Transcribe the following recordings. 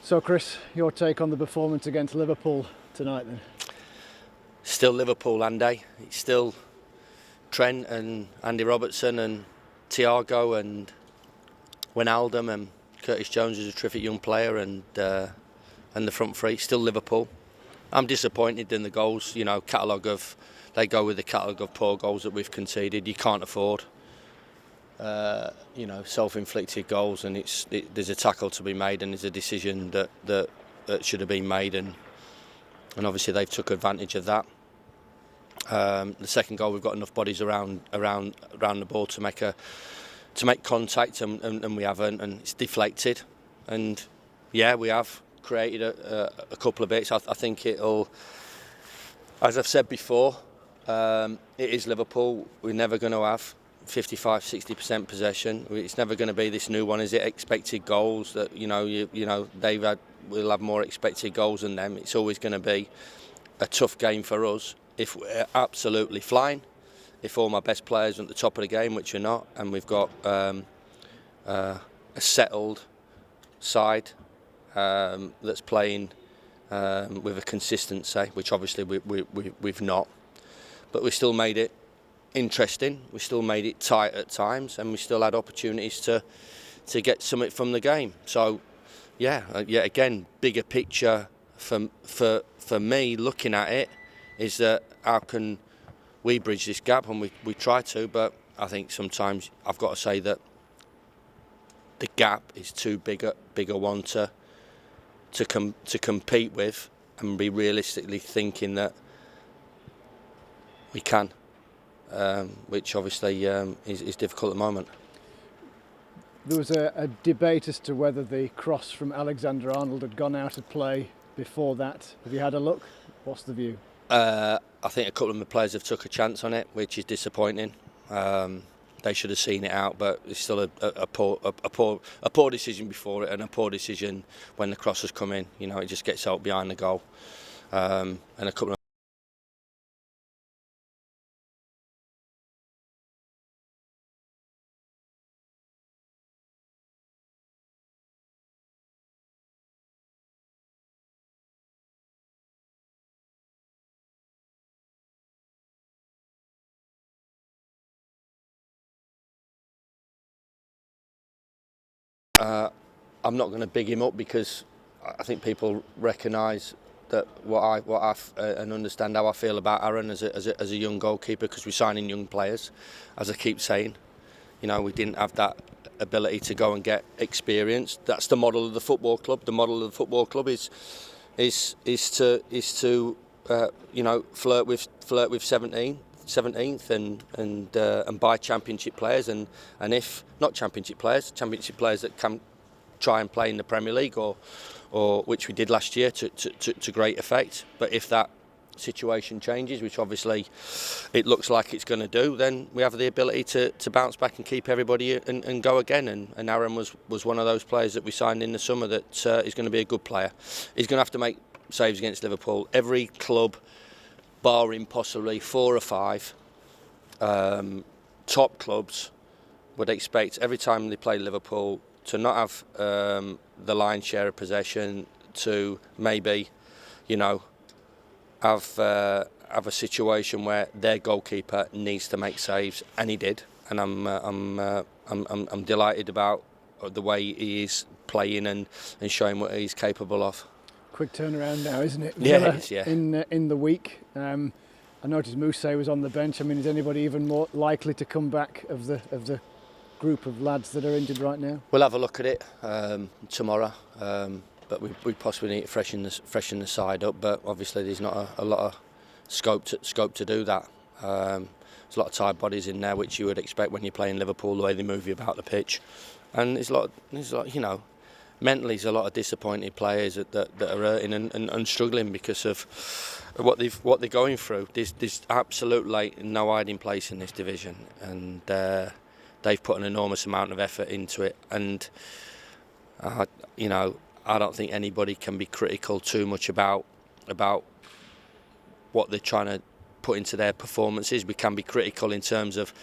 So Chris, your take on the performance against Liverpool tonight then? Still Liverpool, Andy. It's still Trent and Andy Robertson and Thiago and Wijnaldum, and Curtis Jones is a terrific young player, and the front three. Still Liverpool. I'm disappointed in the goals. They go with the catalogue of poor goals that we've conceded. You can't afford self-inflicted goals, and there's a tackle to be made, and there's a decision that should have been made, and obviously they've took advantage of that. The second goal, we've got enough bodies around the ball to make contact, and we haven't, and it's deflected. And yeah, we have created a couple of bits. I think it'll, as I've said before, it is Liverpool. We're never going to have 55-60% possession. It's never going to be this new one, is it? Expected goals that we'll have more expected goals than them. It's always going to be a tough game for us if we're absolutely flying. If all my best players are at the top of the game, which are not, and we've got a settled side that's playing with a consistency, which obviously we've not, but we still made it interesting. We still made it tight at times, and we still had opportunities to get something from the game. So, again, bigger picture for me looking at it is that how can we bridge this gap, and we try to, but I think sometimes I've got to say that the gap is too bigger one to compete with, and be realistically thinking that we can. Which obviously is difficult at the moment. There was a debate as to whether the cross from Alexander-Arnold had gone out of play before that. Have you had a look? What's the view? I think a couple of the players have took a chance on it, which is disappointing. They should have seen it out, but it's still a poor decision before it, and a poor decision when the cross has come in. It just gets out behind the goal, and a couple of I'm not going to big him up, because I think people recognise that and understand how I feel about Aaron as a young goalkeeper, because we're signing young players, as I keep saying. We didn't have that ability to go and get experience. That's the model of the football club. The model of the football club is to flirt with 17th and buy championship players, and if not championship players that can try and play in the Premier League, or which we did last year to great effect. But if that situation changes, which obviously it looks like it's going to do, then we have the ability to bounce back and keep everybody and go again. And Aaron was one of those players that we signed in the summer that is going to be a good player. He's going to have to make saves against Liverpool. Every club, barring possibly 4 or 5 top clubs, would expect every time they play Liverpool to not have the lion's share of possession, to maybe, have a situation where their goalkeeper needs to make saves, and he did. And I'm delighted about the way he is playing and showing what he's capable of. Quick turnaround now, isn't it? Yeah, it is, yeah. In the week, I noticed Moussa was on the bench. I mean, is anybody even more likely to come back of the group of lads that are injured right now? We'll have a look at it tomorrow, but we possibly need to freshen the side up. But obviously, there's not a lot of scope to do that. There's a lot of tired bodies in there, which you would expect when you're playing Liverpool, the way they move you about the pitch, and there's a lot, mentally, there's a lot of disappointed players that are hurting and struggling because of what they're going through. There's absolutely no hiding place in this division, and they've put an enormous amount of effort into it. And I don't think anybody can be critical too much about what they're trying to put into their performances. We can be critical in terms of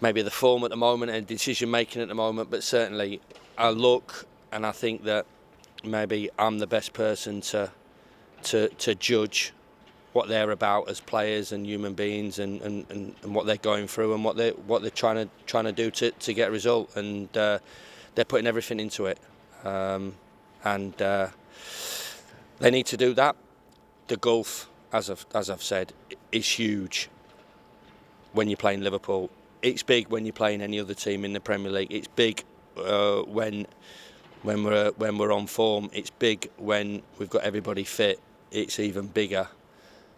maybe the form at the moment and decision making at the moment, but certainly I look and I think that maybe I'm the best person to judge what they're about as players and human beings, and what they're going through, and what they're trying to do to get a result, and they're putting everything into it, and they need to do that. The gulf, as I've said, is huge when you're playing Liverpool. It's big when you're playing any other team in the Premier League. It's big when we're on form. It's big when we've got everybody fit. It's even bigger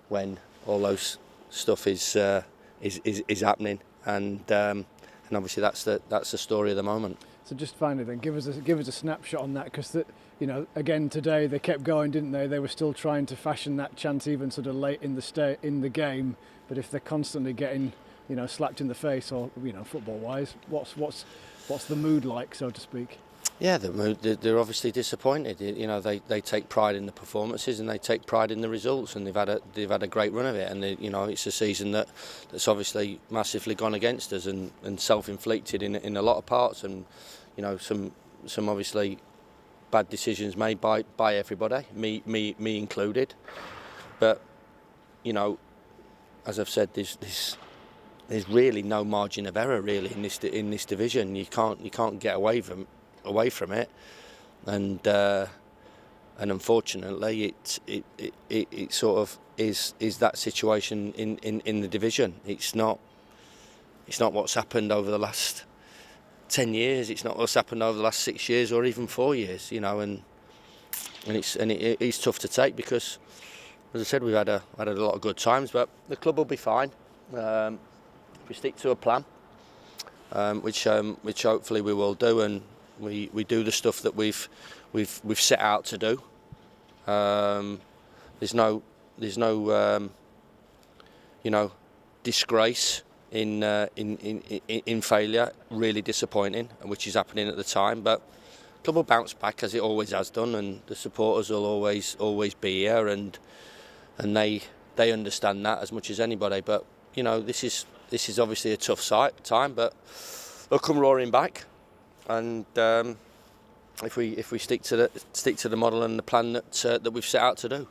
when all those stuff is happening, and obviously that's the story of the moment. So just finally, then, give us a snapshot on that, because again today they kept going, didn't they? They were still trying to fashion that chance even sort of late in the game. But if they're constantly getting slapped in the face, or football-wise, what's the mood like, so to speak? Yeah, they're obviously disappointed. They take pride in the performances, and they take pride in the results, and they've had a great run of it. And it's a season that's obviously massively gone against us, and self-inflicted in a lot of parts, and some obviously bad decisions made by everybody, me included. But as I've said, there's really no margin of error really in this division. You can't get away from it, and unfortunately it sort of is that situation in the division. It's not what's happened over the last 10 years. It's not what's happened over the last 6 years or even 4 years. And it is tough to take, because, as I said, we've had a lot of good times, but the club will be fine. If we stick to a plan, which hopefully we will do, and we do the stuff that we've set out to do. There's no disgrace in failure. Really disappointing, which is happening at the time, but the club will bounce back, as it always has done, and the supporters will always be here, and they understand that as much as anybody. But this is obviously a tough time, but they'll come roaring back, and if we stick to the model and the plan that we've set out to do.